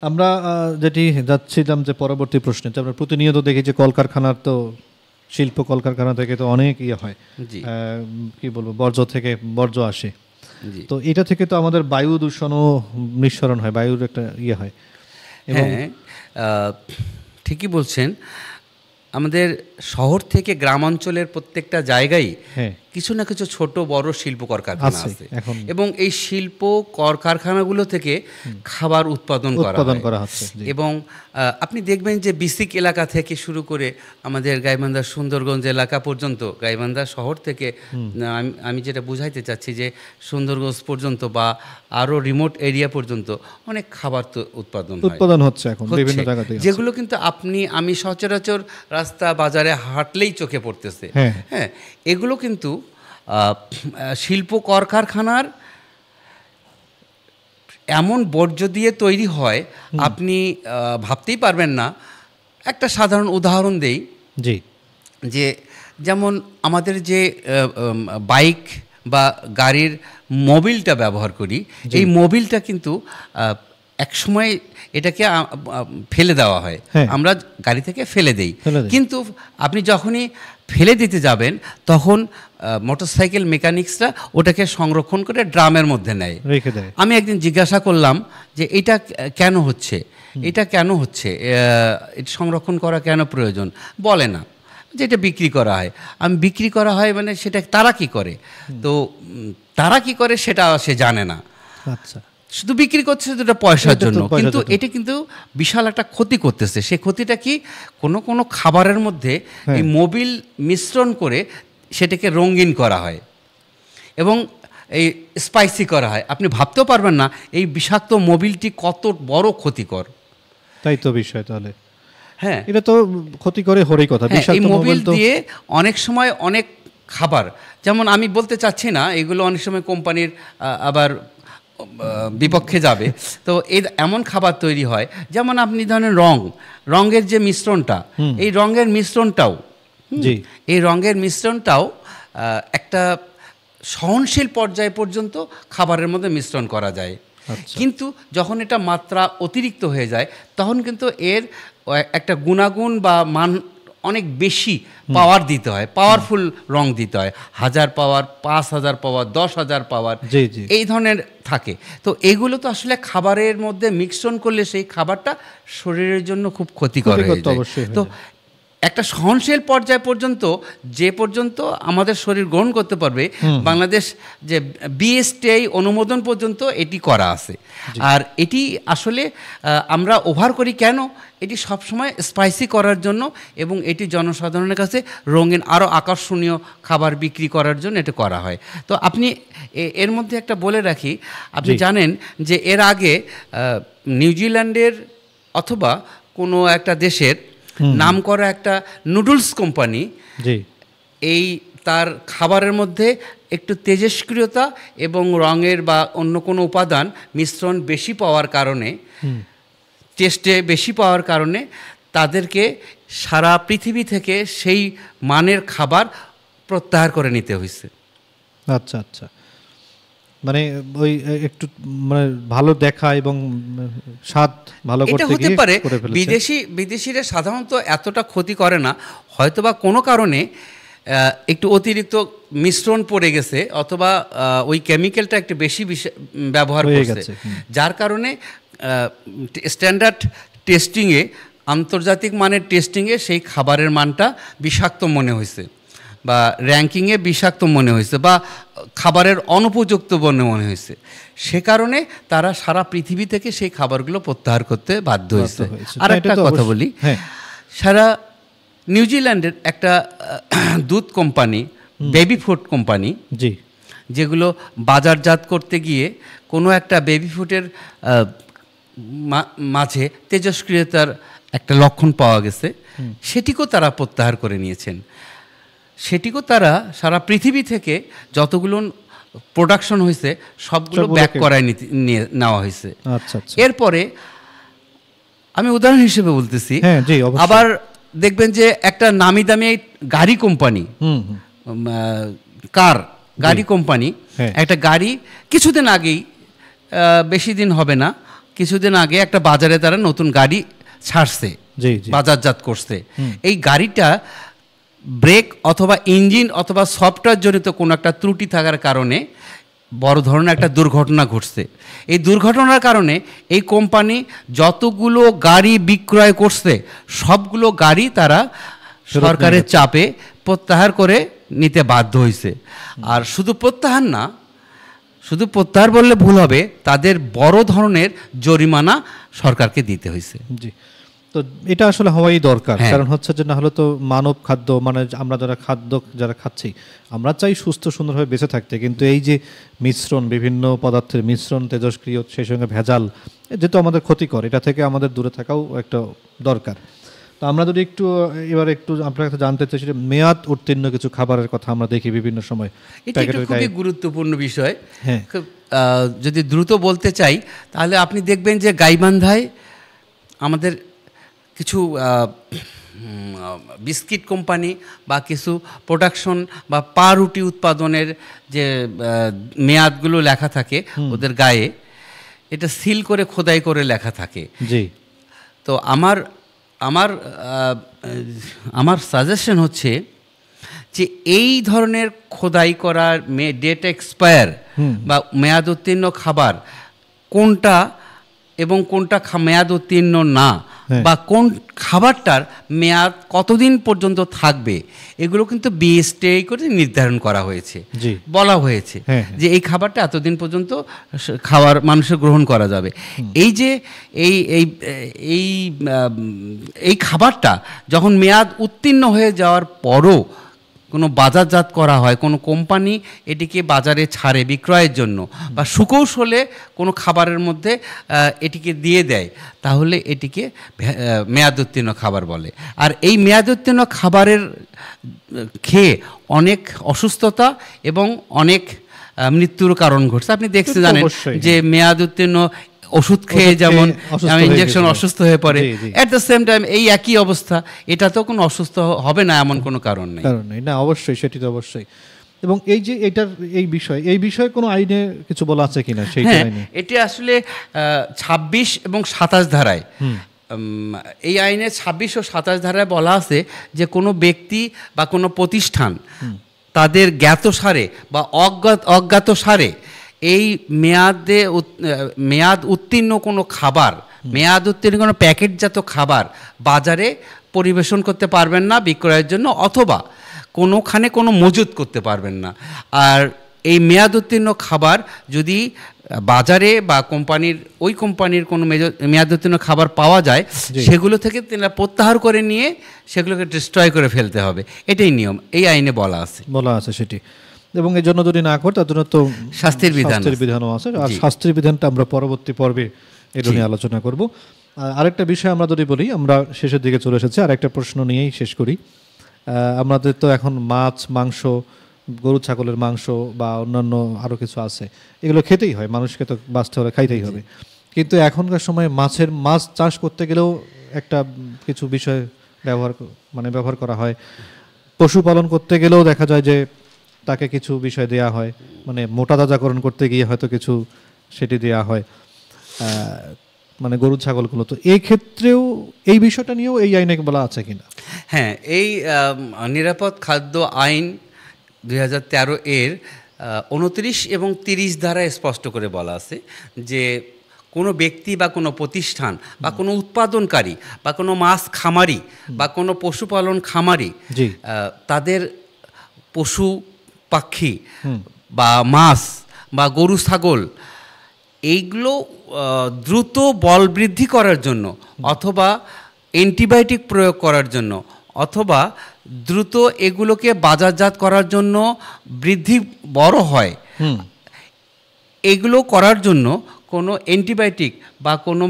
আমরা যেটি যাচ্ছিলাম যে পরবর্তী প্রশ্নে, আমরা প্রতিনিয়ত দেখি যে কলকারখানার তো শিল্প কলকারখানা থেকে তো অনেক ইয়ে হয়, কি বলবো, বর্জ্য আসে। তো এটা থেকে তো আমাদের বায়ু দূষণও নিঃসরণ হয়, বায়ুর একটা ইয়ে হয়। হ্যাঁ, ঠিকই বলছেন। আমাদের শহর থেকে গ্রামাঞ্চলের প্রত্যেকটা জায়গায় কিছু না কিছু ছোট বড় শিল্প কলকারখানা আছে এবং এই শিল্প কলকারখানাগুলো থেকে খাবার উৎপাদন করা হচ্ছে। এবং আপনি দেখবেন যে বিসিক এলাকা থেকে শুরু করে আমাদের গাইবান্ধা সুন্দরগঞ্জ এলাকা পর্যন্ত, গাইবান্ধা শহর থেকে আমি যেটা বুঝাইতে চাচ্ছি যে সুন্দরগঞ্জ পর্যন্ত বা আরও রিমোট এরিয়া পর্যন্ত অনেক খাবার তো উৎপাদন হচ্ছে এখন বিভিন্ন জায়গাতে, যেগুলো কিন্তু আমি সচরাচর রাস্তা বাজারে হাঁটলেই চোখে পড়তেছে। হ্যাঁ, এগুলো কিন্তু শিল্প কলকারখানার এমন বর্জ্য দিয়ে তৈরি হয়, আপনি ভাবতেই পারবেন না। একটা সাধারণ উদাহরণ দেই, যে যেমন আমাদের যে বাইক বা গাড়ির মোবিলটা ব্যবহার করি, এই মোবিলটা কিন্তু একসময় এটাকে ফেলে দেওয়া হয়, আমরা গাড়ি থেকে ফেলে দেই। কিন্তু আপনি যখনই ফেলে দিতে যাবেন তখন মোটরসাইকেল মেকানিক্সরা ওটাকে সংরক্ষণ করে ড্রামের মধ্যে নেয়, রেখে দেয়। আমি একদিন জিজ্ঞাসা করলাম যে এটা কেন হচ্ছে, এটা সংরক্ষণ করা কেন প্রয়োজন? বলে না, যে এটা বিক্রি করা হয়। বিক্রি করা হয় মানে সেটা তারা কি করে? তো তারা কি করে সেটা সে জানে না। আচ্ছা, শুধু বিক্রি করছে এটা পয়সার জন্য, কিন্তু এটা কিন্তু বিশাল একটা ক্ষতি করতেছে। সেই ক্ষতিটা কি? কোনো খাবারের মধ্যে এই মোবিল মিশ্রণ করে সেটাকে রঙিন করা হয় এবং এই স্পাইসি করা হয়। আপনি ভাবতেও পারবেন না এই বিষাক্ত মোবিলটি কত বড় ক্ষতিকর। তাই তো বিষয়। তাহলে হ্যাঁ, এটা তো ক্ষতি করে হরেই কথা। এই মোবিল দিয়ে অনেক সময় অনেক খাবার, যেমন আমি বলতে চাচ্ছি না, এগুলো অনেক সময় কোম্পানির আবার বিপক্ষে যাবে। তো এমন খাবার তৈরি হয়, যেমন আপনি ধরেন রঙের যে মিশ্রণটা, এই রঙের মিশ্রণটাও একটা সহনশীল পর্যায় পর্যন্ত খাবারের মধ্যে মিশ্রণ করা যায়। কিন্তু যখন এটা মাত্রা অতিরিক্ত হয়ে যায় তখন কিন্তু এর একটা গুণাগুণ বা মান অনেক বেশি পাওয়ার দিতে হয়, পাওয়ারফুল রং দিতে হয়, 1000 পাওয়ার, 5000 পাওয়ার, 10,000 পাওয়ার, এই ধরনের থাকে। তো এগুলো তো আসলে খাবারের মধ্যে মিশ্রণ করলে সেই খাবারটা শরীরের জন্য খুব ক্ষতিকর হয়ে যায়। তো একটা সহনশীল পর্যায় পর্যন্ত, যে পর্যন্ত আমাদের শরীর গ্রহণ করতে পারবে, বাংলাদেশ যে বিএসটিআই অনুমোদন পর্যন্ত এটি করা আছে। আর এটি আসলে আমরা ওভার করি কেন? এটি সবসময় স্পাইসি করার জন্য এবং এটি জনসাধারণের কাছে রঙিন আরও আকর্ষণীয় খাবার বিক্রি করার জন্য এটা করা হয়। তো আপনি এর মধ্যে একটা বলে রাখি, আপনি জানেন যে এর আগে নিউজিল্যান্ডের অথবা কোনো একটা দেশের নামকরা একটা নুডলস কোম্পানি এই তার খাবারের মধ্যে একটু তেজস্ক্রিয়তা এবং রঙের বা অন্য কোনো উপাদান মিশ্রণ বেশি পাওয়ার কারণে, টেস্টে বেশি পাওয়ার কারণে তাদেরকে সারা পৃথিবী থেকে সেই মানের খাবার প্রত্যাহার করে নিতে হয়েছে। আচ্ছা আচ্ছা, মানে ওই একটু মানে ভালো দেখা এবং স্বাদ ভালো করতে গিয়ে হতে পারে। বিদেশিরা সাধারণত এতটা ক্ষতি করে না, হয়তোবা কোনো কারণে একটু অতিরিক্ত মিশ্রণ পড়ে গেছে অথবা ওই কেমিক্যালটা একটু বেশি ব্যবহার করছে, যার কারণে স্ট্যান্ডার্ড টেস্টিংয়ে, আন্তর্জাতিক মানের টেস্টিংয়ে সেই খাবারের মানটা বিষাক্ত মনে হয়েছে বা র্যাঙ্কিংয়ে বিষাক্ত মনে হয়েছে বা খাবারের অনুপযুক্ত মনে হয়েছে। সে কারণে তারা সারা পৃথিবী থেকে সেই খাবারগুলো প্রত্যাহার করতে বাধ্য হয়েছে। আর একটা কথা বলি, সারা নিউজিল্যান্ডের একটা দুধ কোম্পানি, বেবি ফুড কোম্পানি, যেগুলো বাজারজাত করতে গিয়ে কোনো একটা বেবি ফুডের মাঝে তেজস্ক্রিয়তার একটা লক্ষণ পাওয়া গেছে, সেটিকেও তারা প্রত্যাহার করে নিয়েছেন। সেটিকেও তারা সারা পৃথিবী থেকে যতগুলো প্রোডাকশন হয়েছে সবগুলো ব্যাক করায় নেওয়া হয়েছে। এরপরে আমি উদাহরণ হিসেবে বলতেছি, আবার দেখবেন যে একটা নামি দামি গাড়ি কোম্পানি, গাড়ি কোম্পানি, একটা গাড়ি কিছুদিন আগেই, বেশি দিন হবে না, কিছুদিন আগে একটা বাজারে তারা নতুন গাড়ি ছাড়ছে, বাজারজাত করছে। এই গাড়িটা ব্রেক অথবা ইঞ্জিন অথবা সফটওয়্যার জনিত কোনো একটা ত্রুটি থাকার কারণে বড় ধরনের একটা দুর্ঘটনা ঘটছে। এই দুর্ঘটনার কারণে এই কোম্পানি যতগুলো গাড়ি বিক্রয় করছে সবগুলো গাড়ি তারা সরকারের চাপে প্রত্যাহার করে নিতে বাধ্য হয়েছে। আর শুধু প্রত্যাহার না, শুধু প্রত্যাহার বললে ভুল হবে, তাদের বড় ধরনের জরিমানা সরকারকে দিতে হয়েছে। জি, তো এটা আসলে হওয়াই দরকার। কারণ হচ্ছে যে না হলে তো মানব খাদ্য, মানে আমরা যারা খাচ্ছি আমরা চাই সুস্থ সুন্দরভাবে বেঁচে থাকতে, কিন্তু এই যে মিশ্রণ, বিভিন্ন পদার্থের মিশ্রণ, তেজস্ক্রিয়, সেই সঙ্গে ভেজাল, যেহেতু আমাদের ক্ষতিকর, এটা থেকে আমাদের দূরে থাকাও একটা দরকার। তো আমরা যদি এবার একটু আপনার কাছে জানতে চাই, সেটা মেয়াদ উত্তীর্ণ কিছু খাবারের কথা আমরা দেখি বিভিন্ন সময়। এটা খুবই গুরুত্বপূর্ণ বিষয়। হ্যাঁ, যদি দ্রুত বলতে চাই তাহলে আপনি দেখবেন যে গাইবান্ধায় আমাদের কিছু বিস্কিট কোম্পানি বা কিছু প্রোডাকশন বা পাউরুটি উৎপাদনের যে মেয়াদগুলো লেখা থাকে ওদের গায়ে, এটা সিল করে খোদাই করে লেখা থাকে। জি, তো আমার সাজেশন হচ্ছে যে এই ধরনের খোদাই করার ডেট এক্সপায়ার বা মেয়াদ উত্তীর্ণ খাবার কোনটা এবং কোনটা মেয়াদ উত্তীর্ণ না, বা কোন খাবারটার মেয়াদ কতদিন পর্যন্ত থাকবে, এগুলো কিন্তু বিএসটিআই করে নির্ধারণ করা হয়েছে। বলা হয়েছে যে এই খাবারটা এতদিন পর্যন্ত খাওয়ার মানুষের গ্রহণ করা যাবে। এই যে এই খাবারটা যখন মেয়াদ উত্তীর্ণ হয়ে যাওয়ার পরও কোনো বাজারজাত করা হয়, কোনো কোম্পানি এটিকে বাজারে ছাড়ে বিক্রয়ের জন্য বা সুকৌশলে কোনো খাবারের মধ্যে এটিকে দিয়ে দেয়, তাহলে এটিকে মেয়াদ উত্তীর্ণ খাবার বলে। আর এই মেয়াদ উত্তীর্ণ খাবারের খেয়ে অনেক অসুস্থতা এবং অনেক মৃত্যুর কারণ ঘটছে। আপনি দেখতে জানেন যে মেয়াদ উত্তীর্ণ ওষুধ খেয়ে যেমন ইনজেকশন অসুস্থ হয়ে পড়ে, এট দ্য সেম টাইম এই একই অবস্থা, এটা তো কোনো অসুস্থ হবে না এমন কোনো কারণ নেই। না, অবশ্যই, সেটি তো অবশ্যই। এবং এই যে এটার এই বিষয়ে কোনো আইনে কিছু বলা আছে কিনা? হ্যাঁ, এটি আসলে 26 এবং 27 ধারায়, এই আইনে 26 ও 27 ধারায় বলা আছে যে কোনো ব্যক্তি বা কোনো প্রতিষ্ঠান তাদের জ্ঞাতসারে বা অজ্ঞাতসারে এই মেয়াদ উত্তীর্ণ কোনো খাবার, মেয়াদ উত্তীর্ণ কোনো প্যাকেটজাত খাবার বাজারে পরিবেশন করতে পারবেন না বিক্রয়ের জন্য, অথবা কোনোখানে কোনো মজুত করতে পারবেন না। আর এই মেয়াদ উত্তীর্ণ খাবার যদি বাজারে বা ওই কোম্পানির কোনো মেয়াদ উত্তীর্ণ খাবার পাওয়া যায়, সেগুলো থেকে প্রত্যাহার করে নিয়ে সেগুলোকে ডিস্ট্রয় করে ফেলতে হবে। এটাই নিয়ম, এই আইনে বলা আছে সেটি। এবং এই জন্য যদি না করে তার জন্য তো শাস্তির বিধানও আছে। আর শাস্তির বিধানটা আমরা পরবর্তী পর্বে এটা নিয়ে আলোচনা করব। আরেকটা বিষয় আমরা যদি বলি, আমরা শেষের দিকে চলে এসেছি, আর একটা প্রশ্ন নিয়েই শেষ করি। আমাদের তো এখন মাছ, মাংস, গরু ছাগলের মাংস বা অন্যান্য আরও কিছু আছে, এগুলো খেতেই হয়, মানুষকে তো বাঁচতে হলে খাইতেই হবে। কিন্তু এখনকার সময় মাছ চাষ করতে গেলেও একটা কিছু বিষয় ব্যবহার করা হয়। পশুপালন করতে গেলেও দেখা যায় যে তাকে কিছু বিষয় দেয়া হয়, মানে মোটা তাজাকরণ করতে গিয়ে হয়তো কিছু সেটি দেয়া হয়, মানে গরু ছাগলগুলো। তো এই ক্ষেত্রেও এই বিষয়টা নিয়েও এই আইনে বলা আছে কিনা? হ্যাঁ, এই নিরাপদ খাদ্য আইন 2013 এর 29 এবং 30 ধারায় স্পষ্ট করে বলা আছে যে কোনো ব্যক্তি বা কোনো প্রতিষ্ঠান বা কোনো উৎপাদনকারী বা কোনো মাছ খামারি বা কোনো পশুপালন খামারি তাদের পশু পাখি বা মাছ বা গরু ছাগল এইগুলো দ্রুত বল বৃদ্ধি করার জন্য অথবা অ্যান্টিবায়োটিক প্রয়োগ করার জন্য অথবা দ্রুত এগুলোকে বাজারজাত করার জন্য বৃদ্ধি বড় হয়, এগুলো করার জন্য কোনো অ্যান্টিবায়োটিক বা কোনো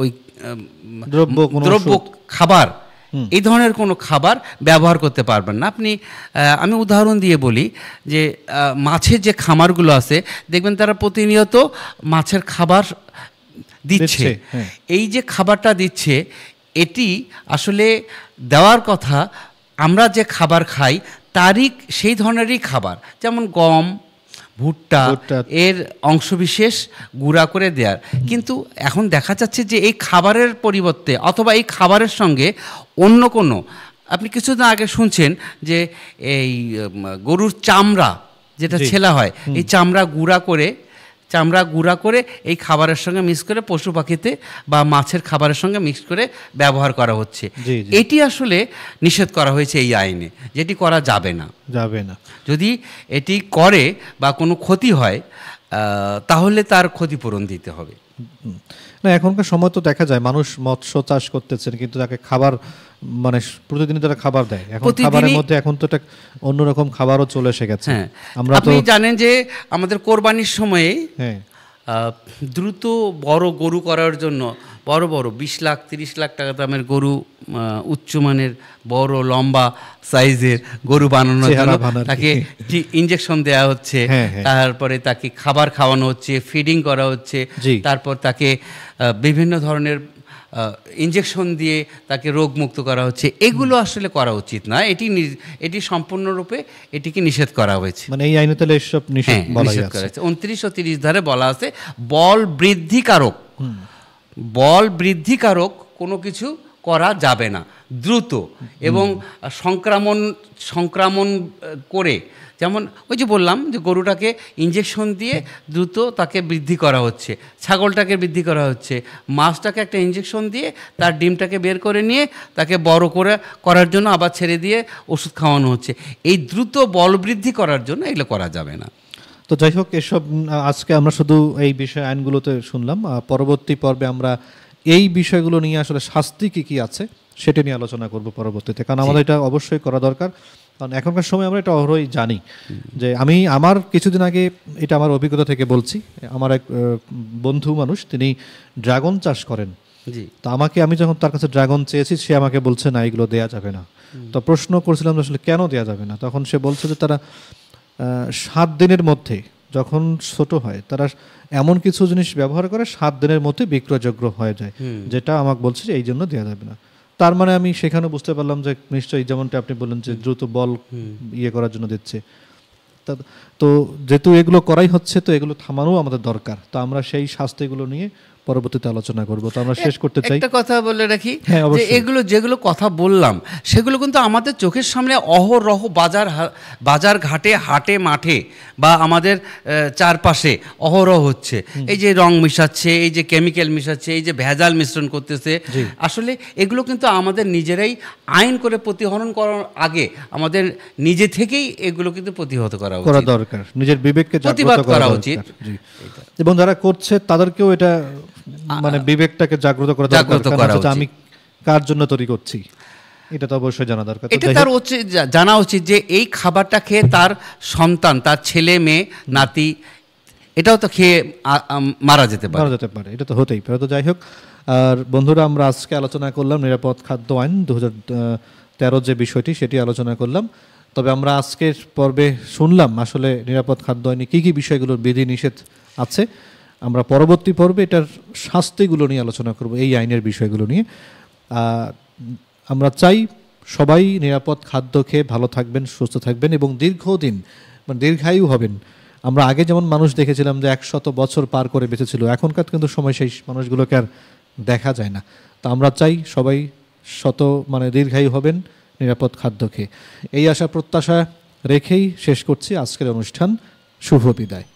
ওই দ্রব্য খাবার, এই ধরনের কোনো খাবার ব্যবহার করতে পারবেন না আপনি। আমি উদাহরণ দিয়ে বলি যে মাছের যে খামারগুলো আছে দেখবেন তারা প্রতিনিয়ত মাছের খাবার দিচ্ছে। এই যে খাবারটা দিচ্ছে এটি আসলে দেওয়ার কথা আমরা যে খাবার খাই তারই সেই ধরনেরই খাবার, যেমন গম ভুট্টা এর অংশবিশেষ গুঁড়া করে দেওয়ার। কিন্তু এখন দেখা যাচ্ছে যে এই খাবারের পরিবর্তে অথবা এই খাবারের সঙ্গে অন্য কোনো, আপনি কিছুদিন আগে শুনছেন যে এই গরুর চামড়া যেটা ছেলা হয়, এই চামড়া গুঁড়া করে এই খাবারের সঙ্গে মিক্স করে পশু পাখিতে বা মাছের খাবারের সঙ্গে মিক্স করে ব্যবহার করা হচ্ছে। এটি আসলে নিষেধ করা হয়েছে এই আইনে, যেটি করা যাবে না। যদি এটি করে বা কোনো ক্ষতি হয় তাহলে তার ক্ষতিপূরণ দিতে হবে। না, এখনকার সময় তো দেখা যায় মানুষ মৎস্য চাষ করতেছেন, কিন্তু তাকে খাবার মানে প্রতিদিন তারা খাবার দেয়। এখন খাবারের মধ্যে এখন তো একটা অন্যরকম খাবারও চলে এসে গেছে। আপনি জানেন যে আমাদের কোরবানির সময়ে দ্রুত বড় গরু করার জন্য বড় 20 লাখ 30 লাখ টাকা দামের গরু, উচ্চমানের বড় লম্বা সাইজের গরু বানানোর জন্য তাকে ইঞ্জেকশন দেওয়া হচ্ছে, তারপরে তাকে খাবার খাওয়ানো হচ্ছে, ফিডিং করা হচ্ছে, তারপর তাকে বিভিন্ন ধরনের ইঞ্জেকশন দিয়ে তাকে রোগমুক্ত করা হচ্ছে। এগুলো আসলে করা উচিত না। এটি সম্পূর্ণরূপে এটিকে নিষেধ করা হয়েছে। মানে এই আইনে তাহলে এসব নিষেধ করা হয়েছে। 29 ও 30 ধারে বলা আছে বল বৃদ্ধিকারক কোনো কিছু করা যাবে না দ্রুত এবং সংক্রমণ করে। যেমন ওই যে বললাম যে গরুটাকে ইঞ্জেকশন দিয়ে দ্রুত তাকে বৃদ্ধি করা হচ্ছে, ছাগলটাকে বৃদ্ধি করা হচ্ছে, মাছটাকে একটা ইঞ্জেকশন দিয়ে তার ডিমটাকে বের করে নিয়ে তাকে বড় করার জন্য আবার ছেড়ে দিয়ে ওষুধ খাওয়ানো হচ্ছে। এই দ্রুত বল বৃদ্ধি করার জন্য এগুলো করা যাবে না। তো যাই হোক, এসব আজকে আমরা শুধু এই বিষয় আইনগুলোতে শুনলাম। পরবর্তী পর্বে আমরা এই বিষয়গুলো নিয়ে আসলে শাস্তি কী আছে সেটা নিয়ে আলোচনা করব পরবর্তীতে, কারণ আমাদের এটা অবশ্যই করা দরকার। কারণ এখনকার সময় আমরা এটা অহরই জানি যে আমার কিছুদিন আগে এটা আমার অভিজ্ঞতা থেকে বলছি, আমার এক বন্ধু মানুষ, তিনি ড্রাগন চাষ করেন। তো আমি যখন তার কাছে ড্রাগন চেয়েছি, সে আমাকে বলছে না, এগুলো দেয়া যাবে না। তো প্রশ্ন করছিলাম আসলে কেন দেয়া যাবে না, তখন সে বলছে যে তারা 7 দিনের মধ্যে যখন ছোট হয় তারা এমন কিছু জিনিস ব্যবহার করে 7 দিনের মধ্যে বিক্রয়যোগ্য হয়ে যায়, যেটা আমাকে বলছে যে এই জন্য দেওয়া যাবে না। তার মানে আমি সেখানে বুঝতে পারলাম যে নিশ্চয়ই যেমনটা আপনি বললেন যে দ্রুত বল করার জন্য দিচ্ছে। তো যেহেতু এগুলো করাই হচ্ছে, তো এগুলো থামানো আমাদের দরকার। তো আমরা সেই শাস্তিগুলো নিয়ে পরবর্তীতে আলোচনা করব। তো আমরা শেষ করতে চাই, একটা কথা বলে রাখি যে যেগুলো কথা বললাম সেগুলো কিন্তু আমাদের চোখের সামনে অহরহ বাজার ঘাটে, হাটে, মাঠে বা আমাদের চারপাশে অহরহ হচ্ছে। এই যে রং মিশাচ্ছে, এই যে কেমিক্যাল মিশাচ্ছে, এই যে ভেজাল মিশ্রণ করতেছে, আসলে এগুলো কিন্তু আমাদের নিজেরাই আইন করে প্রতিহরণ করার আগে আমাদের নিজে থেকেই এগুলো কিন্তু প্রতিহত করা দরকার, নিজের বিবেককে প্রতিবাদ করা উচিত। এবং যারা করছে তাদেরকেও এটা মানে বিবেকটাকে জাগ্রত করা দরকার। আমি কার জন্য তৈরি করছি এটা তো অবশ্যই জানা দরকার। এটা তার জানা উচিত যে এই খাবারটা খেয়ে তার সন্তান, তার ছেলে মেয়ে, নাতি, এটাও তো খেয়ে মারা যেতে পারে। এটা তো হতেই পারে। তো যাই হোক, আর বন্ধুরা, আমরা আজকে আলোচনা করলাম নিরাপদ খাদ্য আইন 2013 যে বিষয়টি, সেটি আলোচনা করলাম। তবে আমরা আজকের পর্বে শুনলাম আসলে নিরাপদ খাদ্য আইনে কী কী বিষয়গুলোর বিধি নিষেধ আছে। আমরা পরবর্তী পর্বে এটার শাস্তিগুলো নিয়ে আলোচনা করব, এই আইনের বিষয়গুলো নিয়ে। আমরা চাই সবাই নিরাপদ খাদ্য খেয়ে ভালো থাকবেন, সুস্থ থাকবেন এবং দীর্ঘদিন মানে দীর্ঘায়ু হবেন। আমরা আগে যেমন মানুষ দেখেছিলাম যে 100 বছর পার করে বেঁচেছিল, এখনকার কিন্তু সময় সেই মানুষগুলোকে আর দেখা যায় না। তো আমরা চাই সবাই দীর্ঘায়ু হবেন নিরাপদ খাদ্য খেয়ে। এই আশা প্রত্যাশা রেখেই শেষ করছি আজকের অনুষ্ঠান। শুভ বিদায়।